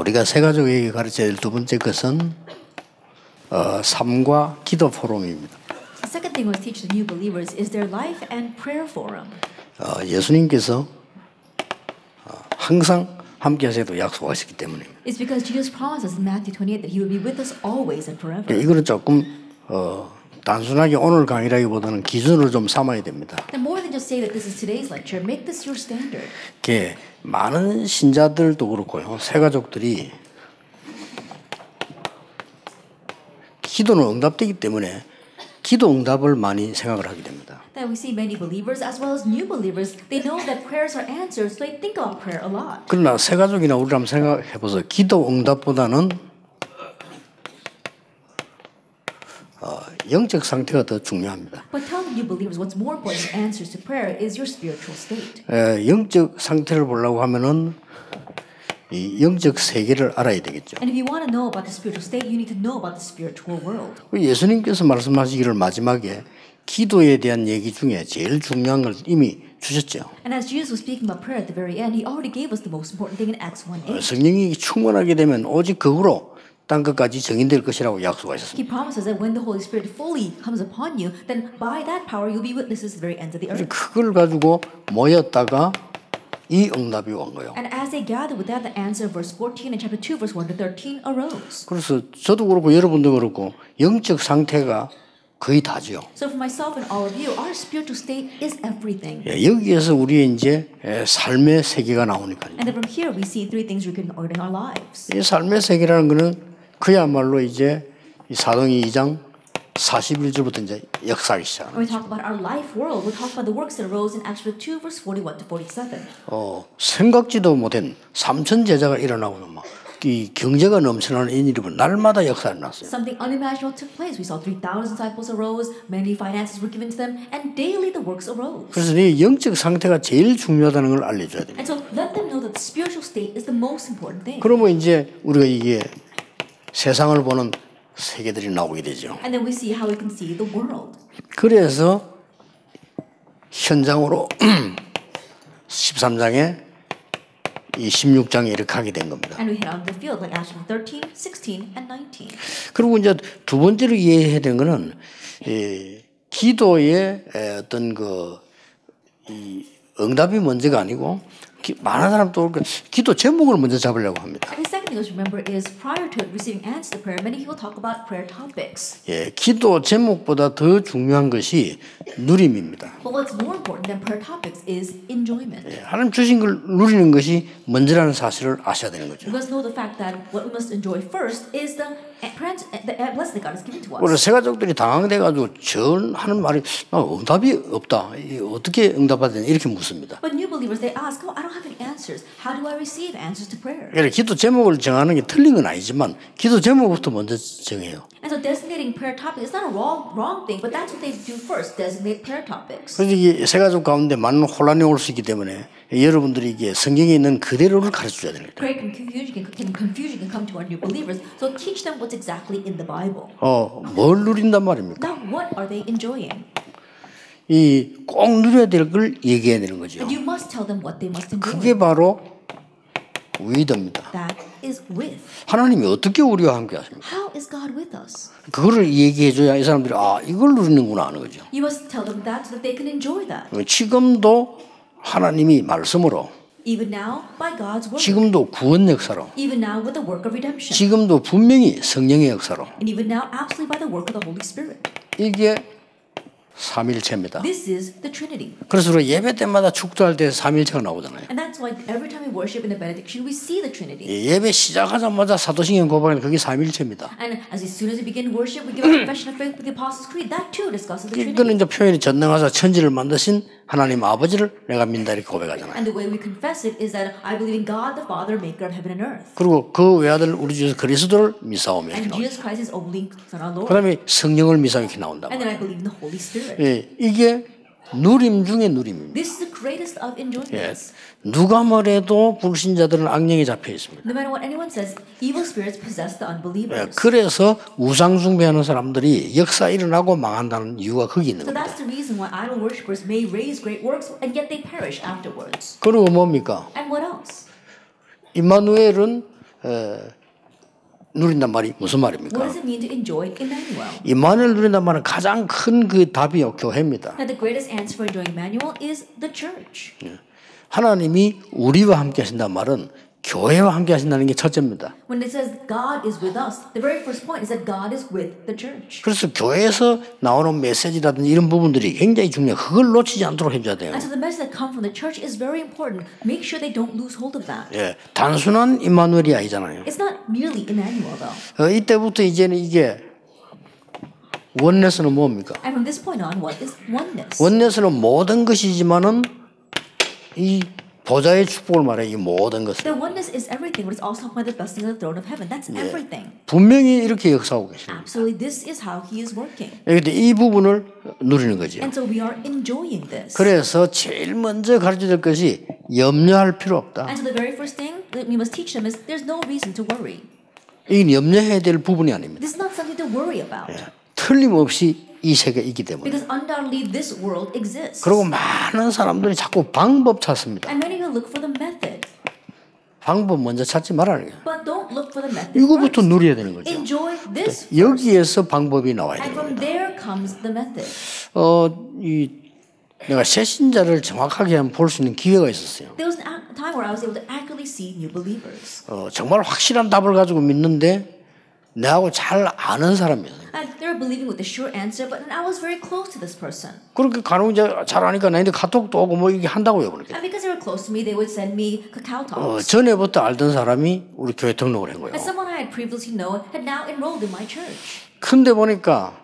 우리가 새가족에게 가르쳐야 될 두 번째 것은 삶과 기도 포럼입니다. The second thing we teach the new believers is their life and prayer forum. 예수님께서 항상 함께 하셔도 약속하셨기 때문입니다. It's because Jesus promised us in Matthew 28 that He will be with us always and forever. 이거는 조금 단순하게 오늘 강의라기보다는 기준으로 좀 삼아야 됩니다. And more than just say that this is today's lecture, make this your standard. 많은 신자들도 그렇고요, 새가족들이 기도는 응답되기 때문에 기도 응답을 많이 생각을 하게 됩니다. That we see many believers as well as new believers, they know that prayers are answered, so they think about prayer a lot. 그러나 새가족이나 우리 한번 생각해 보세요. 기도 응답보다는 영적 상태가 더 중요합니다. But tell the new believers what's more important than answers to prayer is your spiritual state. 영적 상태를 보려고 하면은 이 영적 세계를 알아야 되겠죠. And if you want to know about the spiritual state, you need to know about the spiritual world. 예수님께서 말씀하시기를 마지막에 기도에 대한 얘기 중에 제일 중요한 걸 이미 주셨죠. And as Jesus was speaking about prayer at the very end, He already gave us the most important thing in Acts 1:8. 성령이 충만하게 되면 오직 그거로 땅 끝까지 정인될 것이라고 약속하셨습니다. He promises that when the Holy Spirit fully comes upon you, then by that power you'll be witnesses to the very ends of the earth. 그걸 가지고 모였다가 이 응답이 온 거예요. And as they gathered with that, the answer of verse 14 and chapter 2 verse 1 to 13 arose. 그래서 저도 그렇고 여러분도 그렇고 영적 상태가 거의 다죠. So for myself and all of you, our spiritual state is everything. 여기에서 우리의 이제 삶의 세계가 나오니까요. And then from here we see three things regarding our lives. 이 삶의 세계라는 거는 그야말로 이제 이 사도행전 2장 41절부터 이제 역사하기 시작합니다. When we talk about our life world, we'll talk about the works that arose in Acts 2 verse 41 to 47. 생각지도 못한 3천 제자가 일어나고 막 이 경제가 넘쳐나는 일이 날마다 역사가 났어요. Something unimaginable took place. We saw 3,000 disciples arose, many finances were given to them, and daily the works arose. 그래서 이 영적 상태가 제일 중요하다는 걸 알려줘야 됩니다. And so let them know that the spiritual state is the most important thing. 그러면 이제 우리가 이게 세상을 보는 세계들이 나오게 되죠. And then we see how we can see the world. 그래서 현장으로 13장에 이 16장에 이렇게 하게 된 겁니다. And we hit on the field like Acts 13, 16, and 19. 그리고 이제 두 번째로 이해해야 되는 거는 기도의 어떤 이 응답이 문제가 아니고 많은 사람도 기도 제목을 먼저 잡으려고 합니다. And the second thing to remember is prior to receiving answers to prayer, many people talk about prayer topics. 기도 제목보다 더 중요한 것이 누림입니다. But what's more important than prayer topics is enjoyment. 하나님 주신 걸 누리는 것이 먼저라는 사실을 아셔야 되는 거죠. We must know the fact that what we must enjoy first is the blessing that God has given to us. 우리 새가족들이 당황돼가지고 전 하는 말이 응답이 없다. 어떻게 응답받느냐 이렇게 묻습니다. But new believers they ask, "Oh, I don't have any answers. How do I receive answers to prayer?" 그러니까 기도 제목을 정하는 게 틀린 건 아니지만 기도 제목부터 먼저 정해요. And so designating prayer topic is not a wrong thing, but that's what they do first. Designate prayer topics. 그래서 이게 새가족 가운데 많은 혼란이 올 수 있기 때문에 여러분들이 이게 성경에 있는 그대로를 가르쳐 줘야 됩니다. Great confusion can come to our new believers. So teach them what's exactly in the Bible. 뭘 누린단 말입니까? Now, what are they enjoying? 이 꼭 누려야 될 걸 얘기해야 되는 거죠. And you must tell them what they must enjoy. 그게 바로 위드입니다. That is with. 하나님이 어떻게 우리와 함께 하십니까? How is God with us? 그거를 얘기해줘야 이 사람들이 이걸 누리는구나 하는 거죠. You must tell them that so that they can enjoy that. 지금도 하나님이 말씀으로, Even now, by God's word. 지금도 구원 역사로, Even now, with the work of redemption. 지금도 분명히 성령의 역사로, And even now, absolutely by the work of the Holy Spirit. 이게 삼일체입니다. This is the Trinity. 그래서 우리가 예배 때마다 축도할 때 삼일체가 나오잖아요. And that's why every time we worship in the benediction, we see the Trinity. 예배 시작하자마자 사도신경 고백하는 그게 삼일체입니다. And as soon as we begin worship, we give a confession of faith with the Apostles' Creed. That too discusses the Trinity. 이거는 이제 표현이 전능하사 천지를 만드신 하나님 아버지를 내가 믿는다 이렇게 고백하잖아요. And the way we confess it is that I believe in God, the Father, maker of heaven and earth. 그리고 그 외아들 우리 주 예수 그리스도를 믿사오며 이렇게 And 나오죠. Jesus Christ is only Son of our Lord. 그다음에 성령을 믿사오며 이렇게 나온다. And then I believe in the Holy Spirit. 이게 누림 중에 누림입니다. This is the greatest of enjoyments. 누가 뭐래도 불신자들은 악령에 잡혀 있습니다. No matter what anyone says, evil spirits possess the unbelievers. 그래서 우상 숭배하는 사람들이 역사 일어나고 망한다는 이유가 거기 있는 So 겁니다. that's the reason why idol worshippers may raise great works and yet they perish afterwards. 그리고 뭡니까? And what else? 임마누엘은 누린단 말이 무슨 What 말입니까? does it mean to enjoy Emmanuel? 임마누엘 누린단 말은 가장 큰 그 답이 교회입니다. That the greatest answer for enjoying Emmanuel is the church. 하나님이 우리와 함께 하신다는 말은 교회와 함께 하신다는 게 첫째입니다. When it says God is with us, the very first point is that God is with the church. 그래서 교회에서 나오는 메시지라든지 이런 부분들이 굉장히 중요해요. 그걸 놓치지 않도록 해줘야 돼요. And so the message that comes from the church is very important. Make sure they don't lose hold of that. 예, 단순한 임마누엘이 아니잖아요. It's not merely Emmanuel though. 이때부터 이제는 이게 원네스는 뭡니까? And from this point on, what is oneness? 원네스는 모든 것이지만은 이 보좌의 축복을 말해 이 모든 것을 The oneness is everything, but it's also talking about the blessing of the throne of heaven. That's everything. 분명히 이렇게 역사하고 계십니다. Absolutely, this is how he is working. 그런데 이 부분을 누리는 거죠. And so we are enjoying this. 그래서 제일 먼저 가르쳐야 될 것이 염려할 필요 없다. And so the very first thing that we must teach them is there's no reason to worry. 이건 염려해야 될 부분이 아닙니다. This is not something to worry about. 틀림없이 이 세계에 있기 때문에. Because undoubtedly this world exists. 그리고 많은 사람들이 자꾸 방법 찾습니다. And many will look for the method. 방법 먼저 찾지 말라는 거예요. But don't look for the method 이거부터 first. 누려야 되는 거죠. Enjoy this first. 여기에서 방법이 나와야 And 돼요. from there comes the method. 내가 새신자를 정확하게 한번 볼 수 있는 기회가 있었어요. There was a time where I was able to accurately see new believers. 정말 확실한 답을 가지고 믿는데 내하고 잘 아는 사람이었어요. And they were believing with a sure answer, but I was very close to this person. 그렇게 간혹 이제 잘 아니까 나한테 카톡도 오고 뭐 이게 한다고요. 그렇게. And because they were close to me, they would send me Kakao Talks. 전에부터 알던 사람이 우리 교회 등록을 한 거예요. And someone I had previously known had now enrolled in my church. 근데 보니까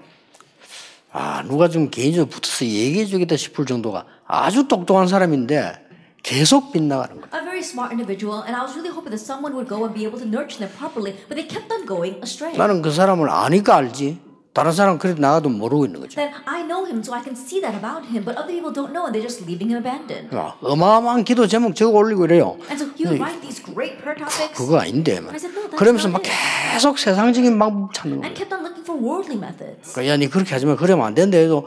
누가 좀 개인적으로 붙어서 얘기해 주겠다 싶을 정도가 아주 똑똑한 사람인데 계속 빗나가는 거예요. A very smart individual, and I was really hoping that someone would go and be able to nurture them properly, but they kept on going astray. 나는 그 사람을 아니까 알지. 다른 사람 그래도 나가도 모르고 있는 거죠. That I know him, so I can see that about him, but other people don't know, and they're just leaving him abandoned. 어마어마한 기도 제목 적어 올리고 이래요. And so he would write these great prayer topics, 그거 아닌데. I said, no, that's 그러면서 not 막 it. 계속 세상적인 방법 찾는 거예요. And kept on looking for worldly methods. 야, 니 그렇게 하지 마. 그러면 안 된다 해도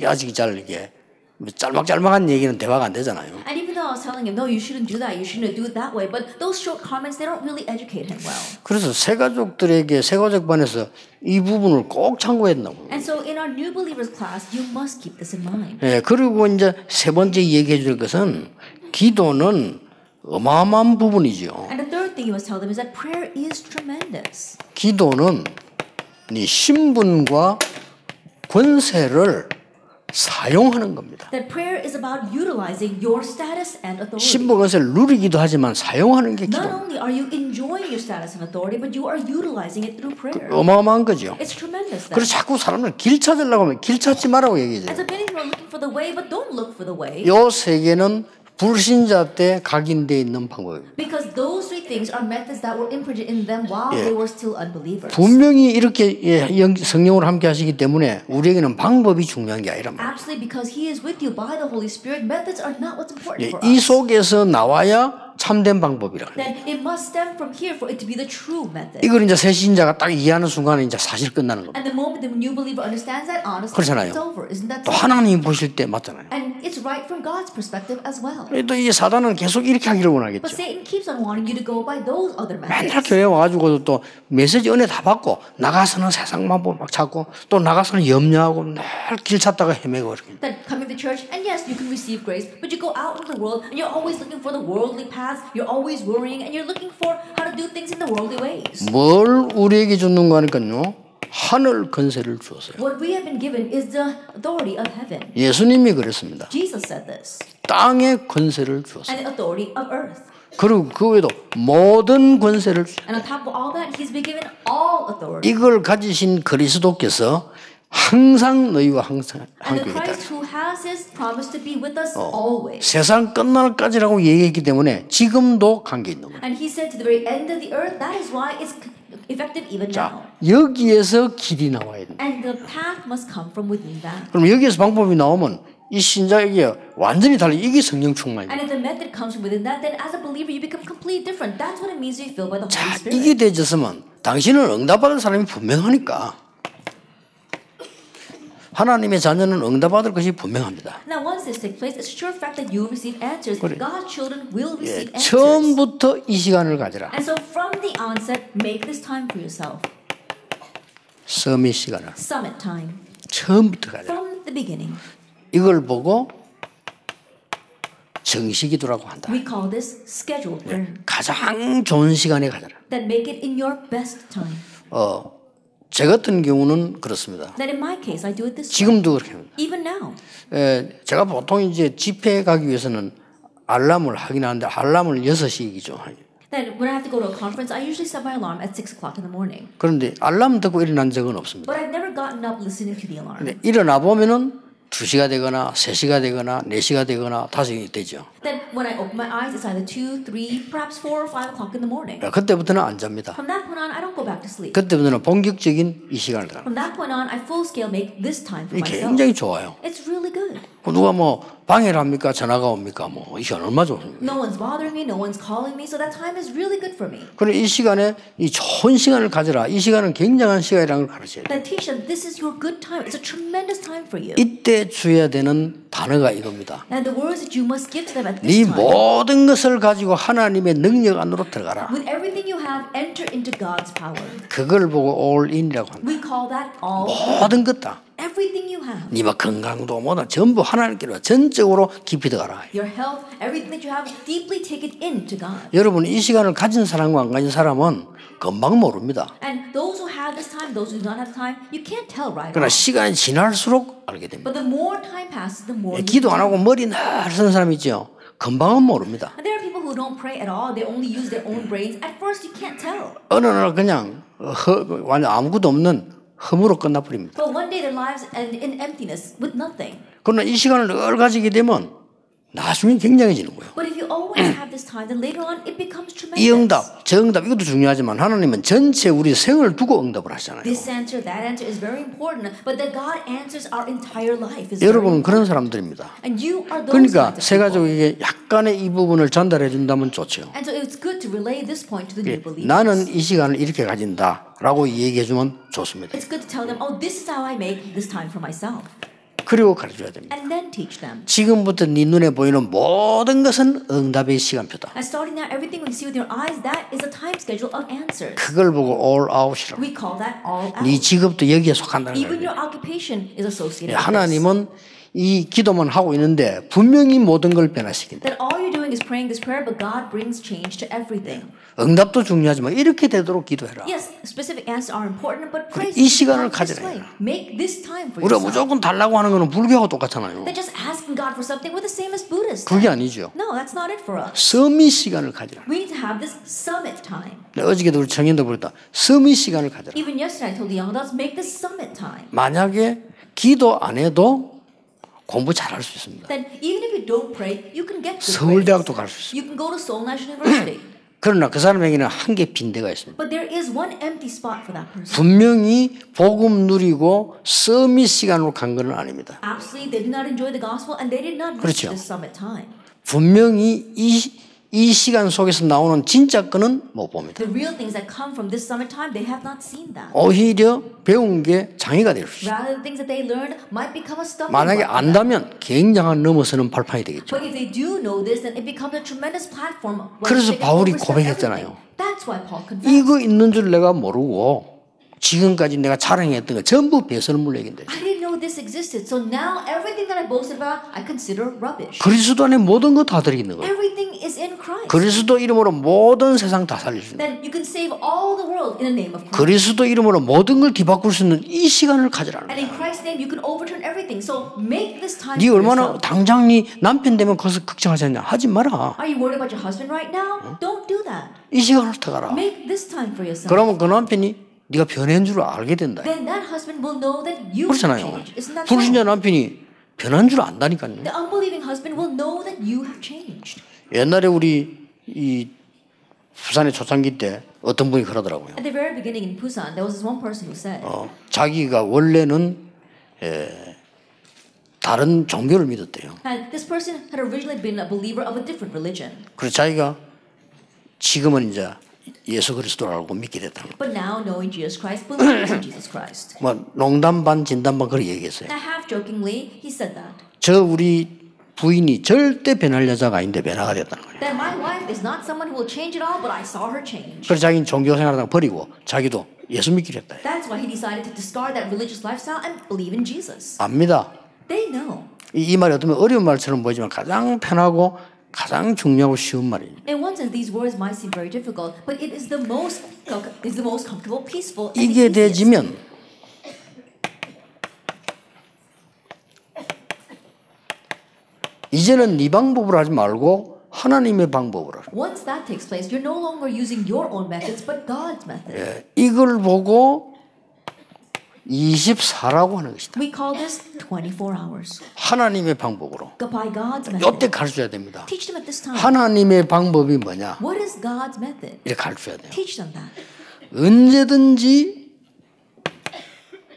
아직 잘 이게 짤막짤막한 얘기는 대화가 안 되잖아요. And even though I was telling him, no, you shouldn't do that, you shouldn't do it that way, but those short comments, they don't really educate him well. 그래서 새가족들에게 새가족반에서 이 부분을 꼭 참고해야 된다고. And so in our new believers class, you must keep this in mind. 예, 그리고 이제 세 번째 얘기해 줄 것은 기도는 어마어마한 부분이죠. And the third thing you must tell them is that prayer is tremendous. 기도는 네 신분과 권세를 사용하는 겁니다. That prayer is about utilizing your status and authority. 신분 권세를 누리기도 하지만 사용하는 게 Not 기도. only are you enjoying your status and authority, but you are utilizing it through prayer. 어마어마한 거죠. It's tremendous. 그래서 자꾸 사람들 길 찾으려고 하면 길 찾지 말라고 얘기해줘요. And so many people are looking for the way, but don't look for the way. 요 세 개는 불신자 때 각인되어 있는 방법입니다. Because those three things are methods that were imprinted in them while they were still unbelievers. 분명히 이렇게 성령으로 함께 하시기 때문에 우리에게는 방법이 중요한 게 아니란 말이에요. Absolutely, because He is with you by the Holy Spirit, methods are not what's important for 이 us. 속에서 나와야 참된 방법이라. Then it must stem from here for it to be the true method. 이걸 이제 새 신자가 딱 이해하는 순간에 이제 사실 끝나는 겁니다. And the moment the new believer understands that, honestly, 그렇잖아요. it's over. Isn't that 또 so? 하나님 보실 때 맞잖아요. And it's right from God's perspective as well. 또 이 사단은 계속 이렇게 하기를 But 원하겠죠. Satan keeps on wanting you to go by those other 맨날 methods. 교회 와가지고도 또 메시지 은혜 다 받고 나가서는 세상 방법 막 찾고 또 나가서는 염려하고 늘 길 찾다가 헤매고 이렇게. That coming to church, and yes, you can receive grace, but you go out into the world and you're always looking for the worldly paths, you're always worrying, and you're looking for how to do things in the worldly ways. 뭘 우리에게 줬는 거 하니까요. 하늘 권세를 주었어요. What we have been given is the authority of heaven. 예수님이 그랬습니다. Jesus said this. 땅의 권세를 주었어요. And the authority of earth. 그리고 그 외에도 모든 권세를 주었어요. And on top of all that, He's been given all authority. 이걸 가지신 그리스도께서 항상 너희와 항상 And the 함께 있다. Christ who has His promise to be with us always. 세상 끝날까지라고 얘기했기 때문에 지금도 관계 있는 거예요. And He said to the very end of the earth, that is why it's effective even now. 여기에서 길이 나와야 돼. And the path must come from within that. 그럼 여기에서 방법이 나오면 이 신자에게 완전히 달리 이게 성령 충만이에요. And if the method comes from within that, then as a believer you become completely different. That's what it means to be filled by the Holy Spirit. 이게 되졌으면 당신은 응답받을 사람이 분명하니까 하나님의 자녀는 응답받을 것이 분명합니다. Now, once this takes place, it's a sure fact that you will receive answers. God's children will receive answers. 처음부터 이 시간을 가져라. And so, from the onset, make this time for yourself. 서밋 시간을 Summit time. 처음부터 가져라. From the beginning. 이걸 보고 정시기도라고 한다. We call this scheduled prayer. 가장 좋은 시간에 가져라. Then make it in your best time. 제 같은 경우는 그렇습니다. That in my case, I do it this way. 지금도 그렇게 합니다. Even now. 제가 보통 이제 집회에 가기 위해서는 알람을 하긴 하는데 알람을 6시이죠. Then when I have to go to a conference, I usually set my alarm at 6 o'clock in the morning. 그런데 알람 듣고 일어난 적은 없습니다. But I've never gotten up listening to the alarm. 근데 일어나 보면은 2시가 되거나 3시가 되거나 4시가 되거나 5시가 되죠. Then when I open my eyes, it's either 2, 3, perhaps 4 or 5 o'clock in the morning. 그때부터는 안 잡니다. From that point on, I don't go back to sleep. 그때부터는 본격적인 이 시간을 다. From that point on, I full scale make this time for 이게 myself. 굉장히 좋아요. It's really good. 누가 뭐 방해를 합니까? 전화가 옵니까? 뭐 이게 얼마나 좋습니까? No one's bothering me, no one's calling me, so that time is really good for me. 그래 이 시간에 이 좋은 시간을 가져라. 이 시간은 굉장한 시간이라는 걸 가르쳐야 돼. Then teach them this is your good time. It's a tremendous time for you. 이때 줘야 되는 단어가 이겁니다. And the words that you must give to them at 네 this time. 모든 것을 가지고 하나님의 능력 안으로 들어가라. With everything you have, enter into God's power. 그걸 보고 all in이라고 한다. We call that all. 모든 것 다. Everything you have. 네 건강도 뭐다 전부 하나님께로 전적으로 깊이 들어가라. Your health, everything that you have, deeply take it into God. 여러분 이 시간을 가진 사람과 안 가진 사람은 금방 모릅니다. And those who have this time, those who do not have time, you can't tell right 그러나 off. 시간이 지날수록 알게 됩니다. But the more time passes, the more you 기도 안 do. 하고 머리 날 쓰는 사람 있죠. 금방은 모릅니다. And there are people who don't pray at all. They only use their own brains. At first, you can't tell. 어느 날 그냥 완전 아무것도 없는 흠으로 끝나버립니다. But one day their lives end in emptiness with nothing. 그러나 이 시간을 늘 가지게 되면 나중에 굉장해지는 거예요. But if you always have this time, then later on it becomes tremendous. 이 응답, 저 응답 이것도 중요하지만 하나님은 전체 우리 생을 두고 응답을 하시잖아요. This answer, that answer is very important. But that God answers our entire life is very 여러분은 important. 그런 사람들입니다. And you are those 그러니까 kinds of 새 people. 가족에게 약간의 이 부분을 전달해 준다면 좋죠. And so it's good to relay this point to the new believers. 나는 이 시간을 이렇게 가진다라고 얘기해 주면 좋습니다. It's good to tell them, oh, this is how I make this time for myself. 그리고 가르쳐야 됩니다. And then teach them. 지금부터 네 눈에 보이는 모든 것은 응답의 시간표다. And starting now, everything we see with your eyes, that is a time schedule of answers. 그걸 보고 all out이라고. We call that all out. 네 직업도 여기에 속한다는 Even 거예요. your occupation is associated with this. 하나님은 이 기도만 하고 있는데 분명히 모든 걸 변화시킨다. That all you're doing is praying this prayer, but God brings change to everything. 응답도 중요하지만 이렇게 되도록 기도해라. Yes, specific answers are important, but pray 이 시간을 this 가지라. way. Make this time for 우리가 yourself. 무조건 달라고 하는 거는 불교하고 똑같잖아요. They're just asking God for something. We're the same as Buddhists. 그게 아니죠. No, that's not it for us. 서밋 시간을 가지라. We need to have this summit time. 어저께도 우리 청년들 부르다 서밋 시간을 가지라. Even yesterday, I told the young adults, make this summit time. 만약에 기도 안 해도 공부 잘할 수 있습니다. Then even if you don't pray, you can get good 서울대학도 grades. 갈 수 있어요. You can go to Seoul National University. 그러나 그 사람에게는 한 개 빈 데가 있습니다. But there is one empty spot for that person. 분명히 복음 누리고 서밋 시간으로 간 건 아닙니다. Absolutely, they did not enjoy the gospel and they did not reach 그렇죠. this summit time. 분명히 이 시간 속에서 나오는 진짜 거는 못 봅니다. The real things that come from this summit time, they have not seen that. 오히려 배운 게 장애가 될 수 있어요. Rather, the things that they learned might become a stumbling 만약에 block for them. 안다면 굉장한 넘어서는 발판이 되겠죠. But if they do know this, then it becomes a tremendous platform. where 그래서 they can 바울이 overstep 고백했잖아요. everything. That's why Paul confessed. 이거 있는 줄 내가 모르고 지금까지 내가 자랑했던 거 전부 배설물얘기인데 I didn't know this existed. So now everything that I boasted about, I consider rubbish. 그리스도 안에 모든 거 다 들어있는 거예요. Everything is in Christ. 그리스도 이름으로 모든 세상 다 살릴 수 있는 Then you can save all the world in the name of Christ. 그리스도 이름으로 모든 걸 뒤바꿀 수 있는 이 시간을 가지라는 And 거예요. in Christ's name, you can overturn everything. So make this time 네 for 얼마나 yourself. 당장 네 남편 되면 거기서 걱정하지 않냐 하지 마라. Are you worried about your husband right now? Don't do that. 이 시간을 들어가라. Make this time for yourself. 그러면 그 남편이 네가 변한 줄 알게 된다. Then that husband will know that you have 그렇잖아요. changed. Isn't that 불신자 so? 남편이 변한 줄 안다니까요. The unbelieving husband will know that you have changed. 옛날에 우리 이 부산의 초창기 때 어떤 분이 그러더라고요. At the very beginning in Busan, there was this one person who said 자기가 원래는 다른 종교를 믿었대요. and this person had originally been a believer of a different religion. 그래서 자기가 지금은 이제 예수 그리스도를 알고 믿게 됐다는 거예요. But now, knowing Jesus Christ, believes in Jesus Christ. 뭐 농담 반 진담 반 그렇게 얘기했어요. Now, half jokingly, he said that. 저 우리 부인이 절대 변할 여자가 아닌데 변화가 됐다는 거예요. That my wife is not someone who will change at all, but I saw her change. 그래서 자기는 종교 생활하다가 버리고 자기도 예수 믿기로 했다. That's why he decided to discard that religious lifestyle and believe in Jesus. 압니다. They know. 이 말이 어쩌면 어려운 말처럼 보이지만 가장 편하고 가장 중요하고 쉬운 말이에요. In one sense, these words might seem very difficult, but it is the most comfortable, peaceful, and 이게 the easiest. 되지면 이제는 네 방법으로 하지 말고 하나님의 방법으로 하라. Once that takes place, you're no longer using your own methods, but God's method. 예, 이걸 보고 24라고 하는 것이다. We call this 24 hours. 하나님의 방법으로. By God's method. 이때 가르쳐야 됩니다. Teach them at this time. 하나님의 방법이 뭐냐? What is God's method? 이렇게 가르쳐야 돼요. Teach them that. 언제든지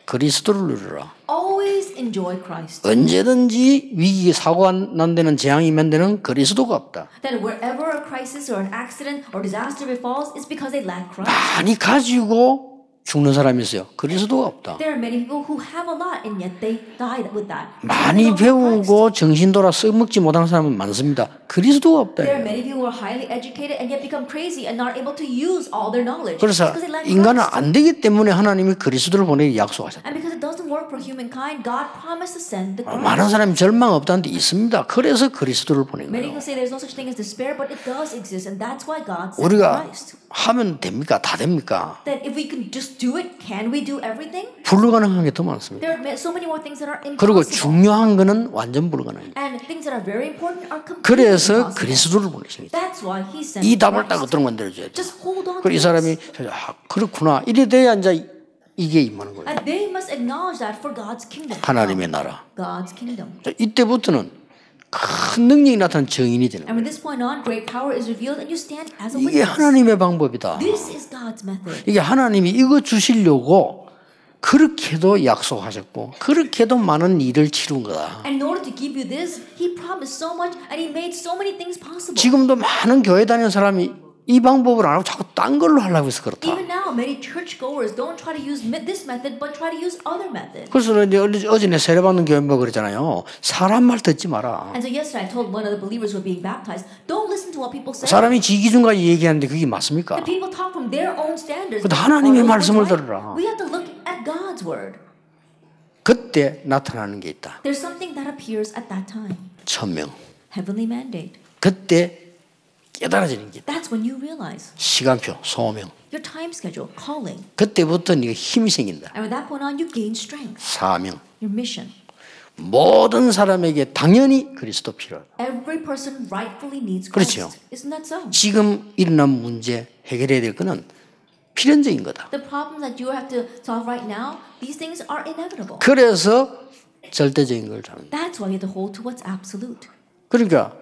그리스도를 누려라. Always enjoy Christ. 언제든지 위기 사고가 난 데는 재앙이 임한 데는 그리스도가 없다. That wherever a crisis or an accident or disaster befalls, it's because they lack Christ. 많이 가지고 죽는 사람이 있어요. 그리스도가 없다. There are many people who have a lot and yet they died with that. 많이 배우고 정신 돌아 썩먹지 못한 사람은 많습니다. 그리스도가 없다. There are many people who are highly educated and yet become crazy and not able to use all their knowledge. 그래서 because they lack 인간은 Christ. 안 되기 때문에 하나님이 그리스도를 보내기 약속하셨다. And because it doesn't work for humankind, God promised to send the Christ. 많은 사람이 절망 없다는데 있습니다. 그래서 그리스도를 보낸 Many 거예요. people say there's no such thing as despair, but it does exist, and that's why God sent 우리가 Christ. 하면 됩니까? 다 됩니까? That if we can just do it, can we do everything? 불가능한 게 더 많습니다. There are so many more things that are 그리고 impossible. 중요한 거는 완전 불가능합니다. And things that are very important are completely 그래서 impossible. 그리스도를 보내십니다. That's why He sent 이 답을 딱 Christ. 어떤 만들어줘야 돼. Just hold on 그리고 이 to 사람이 this. 그렇구나 이래 돼야 이제 이게 임하는 거예요. And they must acknowledge that for God's kingdom. 하나님의 나라. God's kingdom. 자, 이때부터는 큰 능력이 나타난 증인이 되는 And 거예요. from this point on, great power is revealed, and you stand as a 이게 witness. 하나님의 방법이다. This is God's method. 이게 하나님이 이거 주시려고 그렇게도 약속하셨고 그렇게도 많은 일을 치룬 거다. And in order to give you this, He promised so much, and He made so many things possible. 지금도 많은 교회 다니는 사람이 이 방법을 안 하고 자꾸 딴 걸로 하려고 해서 그렇다. Even now, many churchgoers don't try to use this method, but try to use other methods. 그래서 이제 어제 내 세례받는 교회 멤버 그랬잖아요. 사람 말 듣지 마라. And so yesterday, I told one of the believers who were being baptized, don't listen to what people say. 사람이 지 기준까지 얘기하는데 그게 맞습니까? The people talk from their own standards. 근데 하나님의 Are those 말씀을 right? 들으라. We have to look at God's word. 그때 나타나는 게 있다. There's something that appears at that time. 천명. Heavenly mandate. 그때 깨달아지는 게 있다. That's when you realize 시간표, 소명. your time schedule, calling. 그때부터 네가 힘이 생긴다. And from that point on, you gain strength. 사명. Your mission. 모든 사람에게 당연히 그리스도 필요하다. Every person rightfully needs 그렇죠. Christ. Isn't that so? 지금 일어난 문제 해결해야 될 거는 필연적인 거다. The problem that you have to solve right now, these things are inevitable. 그래서 절대적인 걸 잡는. That's why you have to hold to what's absolute. 그러니까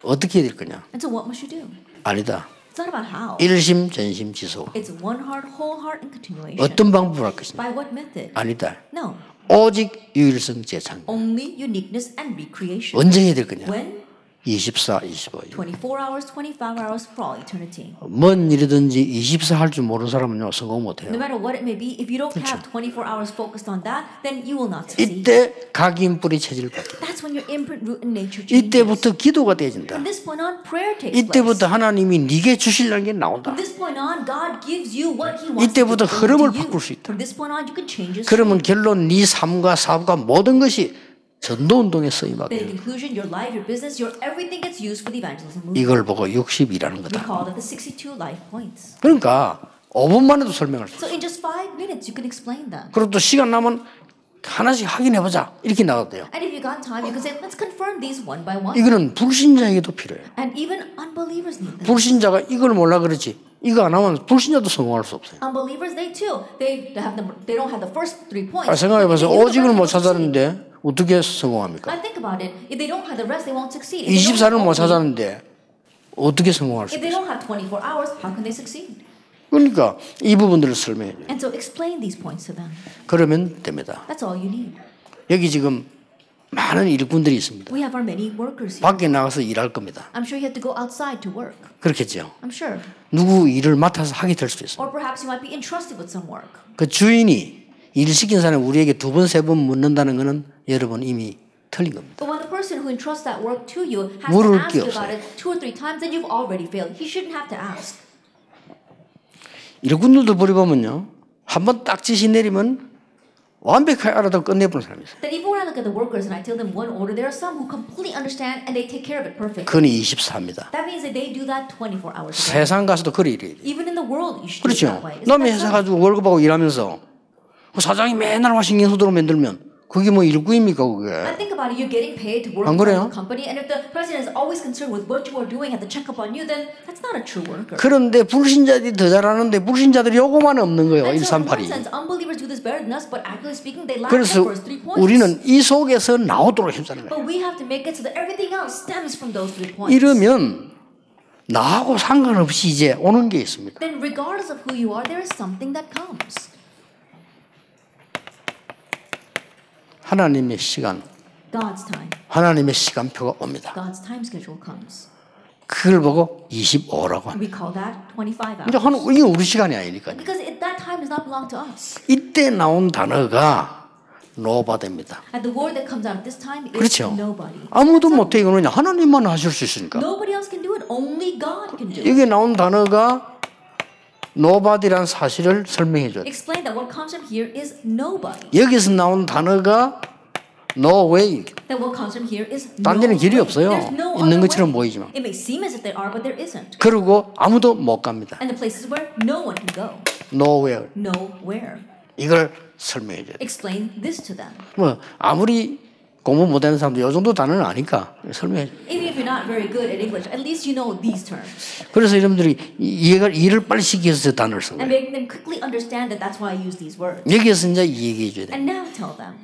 어떻게 해야 될 거냐? And so what must you do? 아니다. It's not about how. 일심 전심 지속. It's one heart, whole heart, and continuation. 어떤 방법을 할 것이냐? By what method? 아니다. No. 오직 유일성 재창. Only uniqueness and recreation. 언제 해야 될 거냐? When? 24, 25. 24 hours, 25 hours for all eternity. 뭔 일이든지 24 할 줄 모르는 사람은요 성공 못 해요. No matter what it may be, if you don't have 24 hours focused on that, then you will not succeed. 이때 각인 뿌리 체질 바뀌어. That's when your imprint, root, and nature changes. 이때부터 기도가 떼진다. From this point on, prayer takes 이때부터 place. 하나님이 네게 주시려는 게 나온다. From this point on, God gives you what He wants 이때부터 to give 흐름을 to you. 바꿀 수 있다. From this point on, you can change your 그러면 결론 네 삶과 사업과 모든 것이 전도 운동에 쓰임하게. Then in conclusion, your life, your business, your everything gets used for the evangelism movement. 이걸 보고 60이라는 We 거다. call it the 62 life points. 그러니까 5분만 해도 설명할 수 있어. So in just 5 minutes, you can explain that. 그리고 또 시간 나면 하나씩 확인해보자. 이렇게 나가도 돼요. And if you got time, you can say, let's confirm these one by one. 이거는 불신자에게도 필요해요. And even unbelievers need that. 불신자가 이걸 몰라 그렇지. 이거 안 하면 불신자도 성공할 수 없어요. Unbelievers, they too, they don't have the first 3 points. 생각해봐서 But if you 오직을 못 don't succeed. 찾았는데 어떻게 성공합니까? Now think about it. If they don't have the rest, they won't succeed. If they don't 24를 have 못 only- 찾았는데 어떻게 성공할 수 If they 있어요? don't have 24 hours, how can they succeed? 그러니까 이 부분들을 설명해 줘요. And so explain these points to them. 그러면 됩니다. That's all you need. 여기 지금 많은 일꾼들이 있습니다. We have our many workers here. 밖에 나가서 일할 겁니다. I'm sure you have to go outside to work. 그렇겠죠. I'm sure. 누구 일을 맡아서 하게 될 수도 있습니다. Or perhaps you might be entrusted with some work. 그 주인이 일 시킨 사람이 우리에게 2번, 3번 묻는다는 것은 여러분 이미 틀린 겁니다. But when the person who entrusts that work to you has to 물을 ask 게 you about 없어요. it 2 or 3 times, then you've already failed. He shouldn't have to ask. 일꾼들도 보리 보면요. 한번 딱 지시 내리면 완벽하게 알아듣고 끝내보는 사람이 있어요. That even when I look at the workers and I tell them one order, there are some who completely understand and they take care of it perfectly. 그건 24입니다. That means that they do that 24 hours a day. 세상 가서도 그래 일해야 돼요. Even in the world, you should do it 그렇죠. that way. Isn't 남의 that 회사 so? 가지고 월급하고 일하면서 그 사장이 맨날 와 신경 쓰도록 만들면 그게 뭐 일꾼입니까 그게? And think about it, you're getting paid to work 안 for 그래요? the company, and if the president is always concerned with what you are doing, have to check up on you, then that's not a true worker. 그런데 불신자들이 더 잘하는데 불신자들이 요거만 없는 거예요. And so in one 138이. sense, unbelievers do this better than us, but accurately speaking, they lack 그래서 the first 3 points. 우리는 이 속에서 나오도록 힘쓰는 거예요. But we have to make it so that everything else stems from those 3 points. 이러면 나하고 상관없이 이제 오는 게 있습니다. Then regardless of who you are, there is something that comes. 하나님의 시간, God's time. 하나님의 시간표가 옵니다. God's time schedule comes. 그걸 보고 25라고 합니다. We call that 25 이제 hours. 이게 우리 시간이 아니니까요. Because that time does not belong to us. 이때 나온 단어가 노바입니다. And the word that comes out at this time is 그렇죠. nobody. 아무도 못해 이거는 하나님만 하실 수 있으니까. Nobody else can do it. Only God can do it. 여기 나온 단어가 노바디라는 사실을 설명해 줘요. Explain that what comes from here is nobody. 여기서 나온 단어가 no way. That what comes from here is no 딴 데는 길이 way. 없어요. There's no 있는 other 것처럼 way. 보이지만. It may seem as if there are, but there isn't. 그리고 아무도 못 갑니다. And the places where no one can go. nowhere. Nowhere. 이걸 설명해 줘요. Explain this to them. 뭐 아무리 공부 못하는 사람도 이 정도 단어는 아니까 설명해 줘요. Even if you're not very good at English, at least you know these terms. 그래서 여러분들이 일을 빨리 시키기 위해서 저 단어를 쓴 And 거예요. making them quickly understand that that's why I use these words. 여기에서 이제 얘기해 줘야 돼요. And now tell them.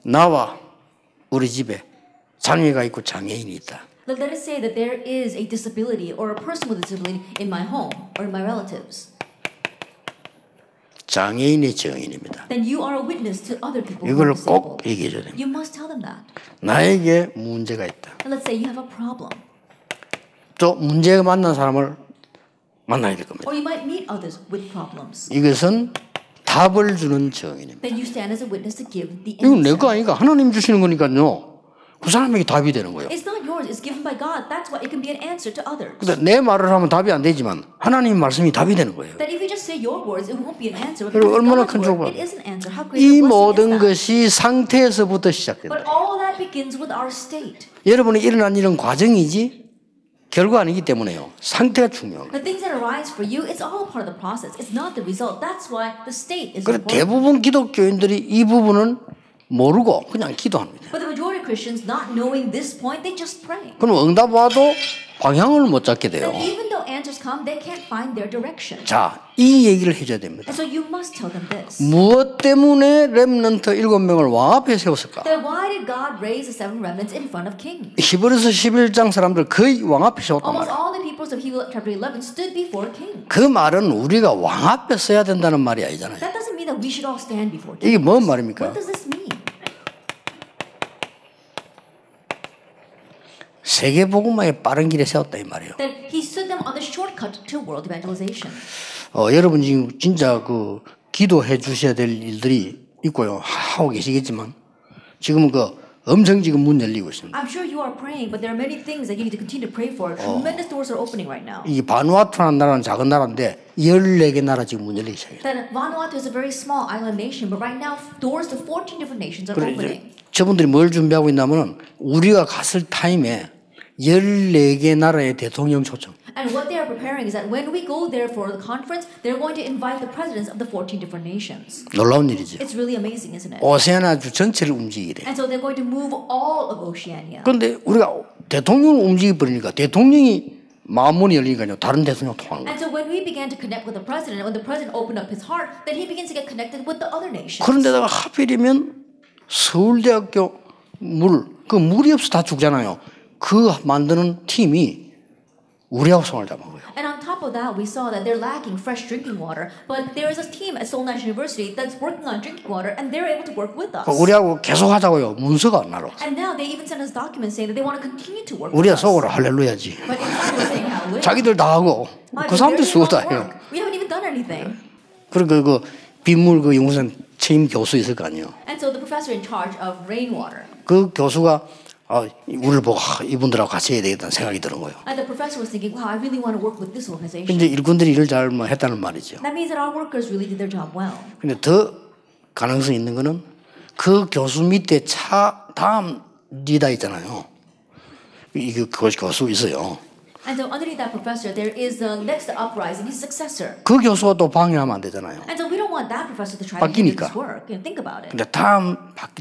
나와 우리 집에 장애가 있고 장애인이 있다. Let us say that there is a disability or a person with a disability in my home or in my relatives. 장애인의 증인입니다. Then you are a witness to other people who are 이걸 꼭 disabled. 얘기해 줘야 됩니다. You must tell them that. 나에게 문제가 있다. And let's say you have a problem. 또 문제가 만난 사람을 만나야 될 겁니다. Or you might meet others with problems. 이것은 답을 주는 증인입니다. Then you stand as a witness to give the 이건 내 answer. 거 아니까 하나님 주시는 거니까요. 그 사람에게 답이 되는 거예요. It's not yours. It's given by God. That's why it can be an answer to others. 근데 내 말을 하면 답이 안 되지만 하나님 말씀이 답이 되는 거예요. That if you just say your words, it won't be an answer. But 그리고 because 얼마나 God's 큰 word, 축복. it is an answer. How great 이 a blessing 모든 is that? 것이 상태에서부터 시작된다. But all that begins with our state. 여러분이 일어난 일은 과정이지 결과 아니기 때문에요. 상태가 중요한 거예요. The things that arise for you, it's all part of the process. It's not the result. That's why the state is 그래서 important. 대부분 기독교인들이 이 부분은 모르고 그냥 기도합니다. But the majority of Christians, not knowing this point, they just pray. 그럼 응답 와도 방향을 못 잡게 돼요. And even though answers come, they can't find their direction. 자, 이 얘기를 해줘야 됩니다. And so you must tell them this. 무엇 때문에 렘넌트 7명을 왕 앞에 세웠을까? Then why did God raise the 7 remnants in front of kings? 히브리서 11장 사람들 거의 왕 앞에 세웠단 Almost 말이에요. all the peoples of Hebrew chapter 11 stood before kings. 그 말은 우리가 왕 앞에 서야 된다는 말이 아니잖아요. That doesn't mean that we should all stand before kings. 이게 뭔 말입니까? What does this mean? 세계복음화의 빠른 길에 세웠다 이 말이에요. That he stood them on the shortcut to world evangelization. 여러분 지금 진짜 그 기도해 주셔야 될 일들이 있고요. 하고 계시겠지만 지금 그 엄청 지금 문 열리고 있습니다. I'm sure you are praying, but there are many things that you need to continue to pray for. Tremendous doors are opening right now. 이 바누아투라는 나라는 작은 나라인데 14개 나라 지금 문 열리기 시작해요. That Vanuatu is a very small island nation, but right now doors to 14 different nations are 그래 opening. 이제 저분들이 뭘 준비하고 있냐면은 우리가 갔을 타임에 14개 나라의 대통령 초청. And what they are preparing is that when we go there for the conference, they're going to invite the presidents of the 14 different nations. 놀라운 일이죠. It's really amazing, isn't it? 오세아나주 전체를 움직이게 돼. And so they're going to move all of Oceania. 그런데 우리가 대통령을 움직여 버리니까 대통령이 마음문이 열리니까요. 다른 대통령 통하는 거예요. And so when we began to connect with the president, when the president opened up his heart, then he begins to get connected with the other nations. 그런데다가 하필이면 서울대학교 그 물이 없어 다 죽잖아요. 그 만드는 팀이 우리하고 손을 잡은 거예요. And on top of that, we saw that they're lacking fresh drinking water. But there is a team at Seoul National University that's working on drinking water, and they're able to work with us. 우리하고 계속 하자고요. 문서가 안 나로. And now they even send us documents saying that they want to continue to work 우리가 with us. 속으로 할렐루야지. But inside we're saying hallelujah. 자기들 다 하고 그 사람들 수고다 해요. We haven't even done anything. 그리고 그 빗물 그 연구선 책임 교수 있을 거 아니에요. And so the professor in charge of rainwater. 그 교수가 우리를 보고 이분들하고 같이 해야 되겠다는 생각이 드는 거예요. And the professor was thinking, wow, I really want to work with this organization. 근데 일꾼들이 일을 잘 했다는 말이죠. That means that our workers really did their job well. 근데 더 가능성이 있는 거는 그 교수 밑에 다음 리더 있잖아요. 그 교수 있어요. And so underneath that professor, there is the next uprising, his successor. 그 교수가 또 방해하면 안 되잖아요. And so we don't want that professor to try to do 바뀌니까. this work. Think about it. 근데 다음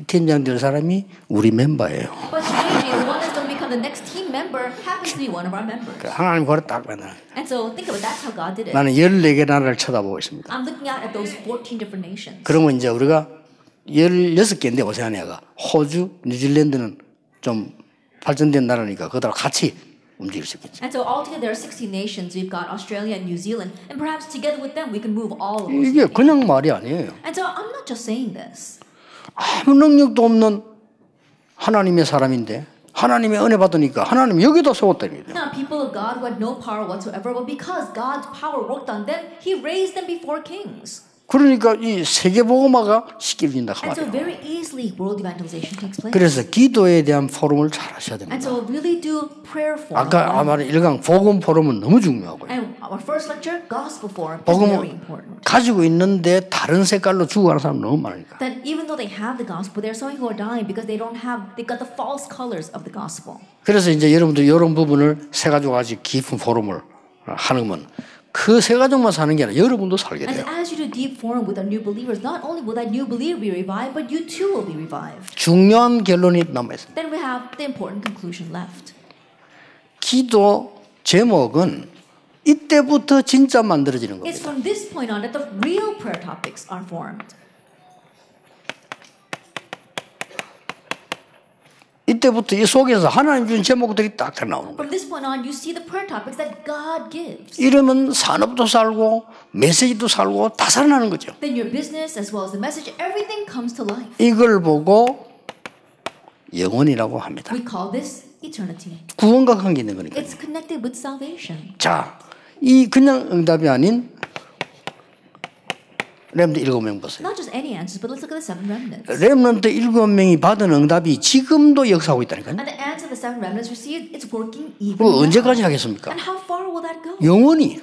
팀장 될 사람이 우리 멤버예요. But strangely, the one that's going to become the next team member happens to be one of our members. 하나님 그걸 딱 만나. And so think about it, that's how God did it. 나는 14개 나라를 쳐다보고 있습니다. I'm looking out at those 14 different nations. 그러면 이제 우리가 16개인데 오세아니아가 호주, 뉴질랜드는 좀 발전된 나라니까 그들하고 같이 움직일 수 있겠죠. And so altogether there are 60 nations. We've got Australia and New Zealand, and perhaps together with them we can move all of those. 이게 그냥 말이 아니에요. And so I'm not just saying this. 아무 능력도 없는 하나님의 사람인데 하나님의 은혜 받으니까 하나님 여기다 세웠다는 거예요. Now people of God who had no power whatsoever, but because God's power worked on them, He raised them before kings. 그러니까 이 세계복음화가 쉽게 된다 그 And so 말이에요. very easily world evangelization takes place. 그래서 기도에 대한 포럼을 잘 하셔야 됩니다. And so really do prayer forum. 아까 말한 1강 복음 포럼은 너무 중요하고요. And our first lecture, gospel forum, is very 복음을 important. 가지고 있는데 다른 색깔로 죽어가는 사람 너무 많으니까. That even though they have the gospel, there are some who are dying because they've got the false colors of the gospel. 그래서 이제 여러분들 이런 부분을 세 가지고 아주 깊은 포럼을 하는 건 그 세 가족만 사는 게 아니라 여러분도 살게 And 돼요. so as you do deep forum with our new believers, not only will that new believer be revived, but you too will be revived. 중요한 결론이 남아 있습니다. Then we have the important conclusion left. 기도 제목은 이때부터 진짜 만들어지는 It's 겁니다. from this point on that the real prayer topics are formed. 이때부터 이 속에서 하나님 준 제목들이 딱 나오는 거예요. From this point on, you see the prayer topics that God gives. 이러면 산업도 살고 메시지도 살고 다 살아나는 거죠. Then your business as well as the message, everything comes to life. 이걸 보고 영혼이라고 합니다. We call this eternity. 구원과 관계 있는 거니까요. It's connected with salvation. 자, 이 그냥 응답이 아닌 렘넌트 7명 보세요. Not just any answers, but let's look at the 7 remnants. 렘넌트 7명이 받은 응답이 지금도 역사하고 있다니까요. And the answer the 7 remnants received, it's working even 그거 now. 언제까지 하겠습니까? And how far will that go? 영원히.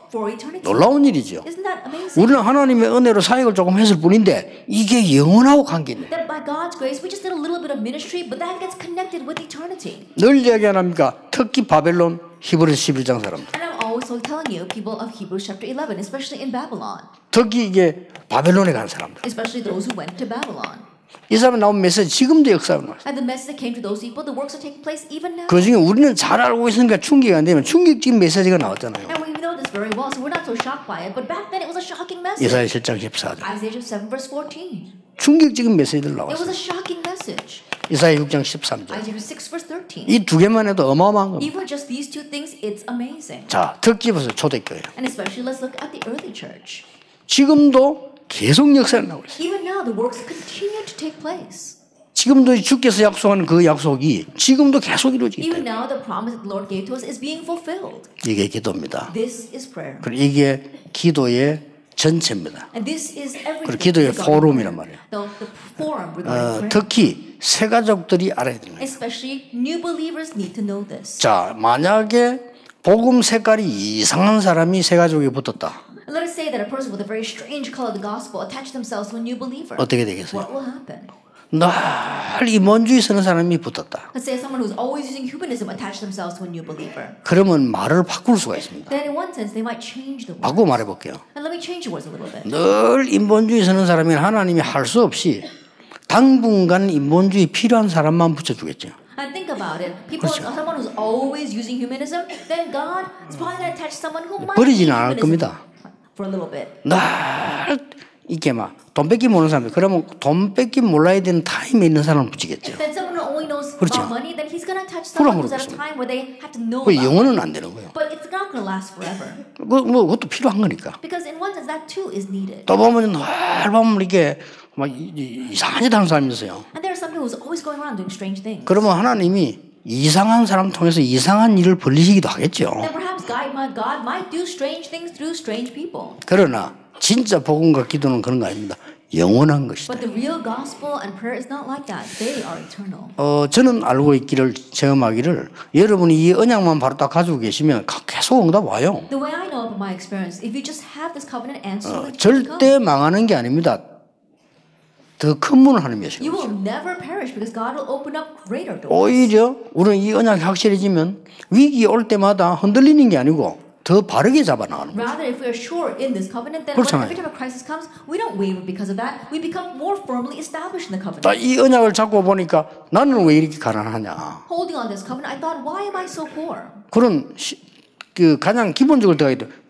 For eternity. 놀라운 일이죠. Isn't that amazing? 우리는 하나님의 은혜로 사역을 조금 했을 뿐인데 이게 영원하고 관계 있네. That by God's grace, we just did a little bit of ministry, but that gets connected with eternity. 늘 이야기 안 합니까? 특히 바벨론 히브리서 11장 사람들. And I'm always telling you, people of Hebrews chapter 11, especially in Babylon, 특히 이게 바벨론에 간 사람들. especially those who went to Babylon. 이 사람이 나온 메시지 지금도 역사하는 거예요. And the message that came to those people, the works are taking place even now. 그 중에 우리는 잘 알고 있으니까 충격이 안 되면 충격적인 메시지가 나왔잖아요. And we know this very well, so we're not so shocked by it. But back then, it was a shocking message. 이사야 7장 14절. Isaiah 7 verse 14. 충격적인 메시지들 It was 나왔어요. a shocking message. 이사야 6장 13절. Isaiah 6 verse 13. 이 두 개만 해도 어마어마한 겁니다. Even just these two things, it's amazing. 자, 특히 보세요. 초대교회. And especially, let's look at the early church. 지금도 계속 역사를 나오고 있어요. Even now, the works continue to take place. 지금도 주께서 약속한 그 약속이 지금도 계속 이루어지기 Even 때문에 now, the promise that the Lord gave to us is being fulfilled. 이게 기도입니다. This is prayer. 그리고 이게 기도의 전체입니다. And this is everything. 그리고 기도의 regarding 포럼이란 prayer. 말이에요. The forum regarding prayer. 특히 새 가족들이 알아야 되는 거예요. Especially new believers need to know this. 자, 만약에 복음 색깔이 이상한 사람이 새 가족에 붙었다. And let us say that a person with a very strange color of the gospel attached themselves to a new believer. 어떻게 되겠어요? What will happen? 늘 이몬주의 쓰는 사람이 붙었다. Let's say someone who's always using humanism attached themselves to a new believer. 그러면 말을 바꿀 수가 있습니다. Then in one sense they might change the words. 바꾸고 말해볼게요. And let me change the words a little bit. 늘 인본주의 쓰는 사람이 하나님이 할 수 없이 당분간 인본주의 필요한 사람만 붙여주겠죠. And think about it. People, someone who's always using humanism, then God is probably going to attach someone who might 버리지는 need 않을 humanism 겁니다. for a little bit. 늘 이게 막 돈 뺏기 모르는 사람들 그러면 돈 뺏기 몰라야 되는 타임에 있는 사람을 붙이겠죠. Then someone who only knows 그렇죠. about money, then he's going to attach someone who's at a 그렇습니다. time where they have to know 그 about 영어는 money. 안 되는 거예요. But it's not going to last forever. 그것도 필요한 거니까. Because in one sense, that too is needed. 또 보면 늘 보면 이렇게 막 이상한 짓 하는 사람이 있어요. And there are some people who's always going around doing strange things. 그러면 하나님이 이상한 사람 통해서 이상한 일을 벌리시기도 하겠죠. Then perhaps God might do strange things through strange people. 그러나 진짜 복음과 기도는 그런 거 아닙니다. 영원한 것이다. But the real gospel and prayer is not like that. They are eternal. 저는 알고 있기를 체험하기를 여러분이 이 언약만 바로 딱 가지고 계시면 계속 응답 와요. The way I know about my experience, if you just have this covenant answer, 절대 망하는 게 아닙니다. 더 큰 문을 하는 you 것이죠. will never perish because God will open up greater doors. 오히려 우리는 이 언약이 확실해지면 위기 올 때마다 흔들리는 게 아니고 더 바르게 잡아나가는 거예요. Rather, if we are sure in this covenant, then 그렇잖아요. every time a crisis comes, we don't waver because of that. We become more firmly established in the covenant. 이 언약을 잡고 보니까 나는 왜 이렇게 가난하냐. Holding on this covenant, I thought, why am I so poor? 그런 그 가장 기본적으로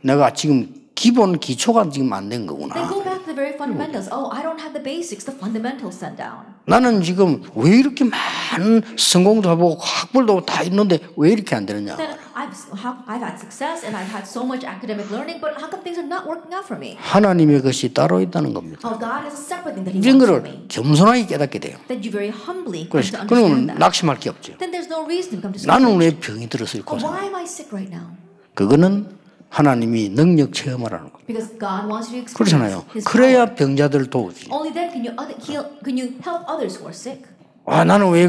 내가 지금 기본 기초가 지금 안 된 Then 거구나. go back to the very fundamentals. Oh, I don't have the basics, the fundamentals set down. 나는 지금 왜 이렇게 많은 성공도 해보고 학벌도 다 있는데 왜 이렇게 안 되느냐. Then I've had success and I've had so much academic learning, but how come things are not working out for me? 하나님의 것이 따로 있다는 겁니다. Oh, God has a separate thing that He 이런 wants for 거를 me. 겸손하게 깨닫게 돼요. That you very humbly come to 그러면 understand that. 낙심할 게 없죠. Then there's no reason to come to 나는 school. 왜 병이 들었을까? Why am I sick right now? 그거는 하나님이 능력 체험하라는 거예요. Because God wants you to experience 그렇잖아요. His power. 그래야 병자들 도우지. Only then can you help others who are sick. 나는 왜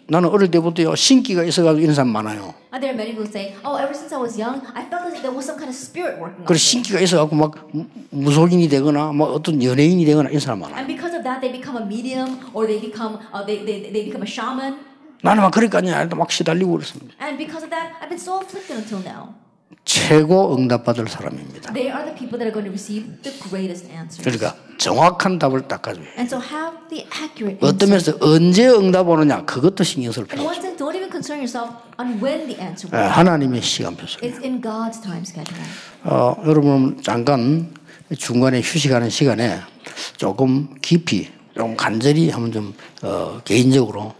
나는 어릴 때부터 신기가 있어가지고 이런 사람 많아요. And there are many who say, "Oh, ever since I was young, I felt as if there was some kind of spirit working on 그래서 me." 신기가 있어갖고 막 무속인이 되거나 막 어떤 연예인이 되거나 이런 사람 많아요. And because of that, they become a medium or they become they become a shaman. 나는 막 그러니까 막 시달리고 그랬습니다. And because of that, I've been so afflicted until now. 최고 응답받을 사람입니다. They are the people that are going to receive the greatest answers. 그러니까 정확한 답을 딱 가져요. And so have the accurate 어떤 answer. 면에서 언제 응답 오느냐 그것도 신경 쓸 필요 In 없어요. one sense, don't even concern yourself on when the answer will come. 하나님의 시간표 속에. It's in God's time schedule. 여러분 잠깐 중간에 휴식하는 시간에 조금 깊이 좀 간절히 한번 좀 개인적으로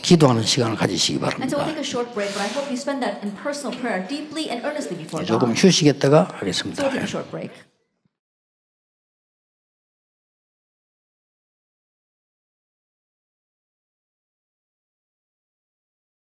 기도하는 시간을 가지시기 And so we'll 바랍니다. take a short break, but I hope you spend that in personal prayer deeply and earnestly before 조금 God. 휴식했다가 So 하겠습니다. we'll take a short break.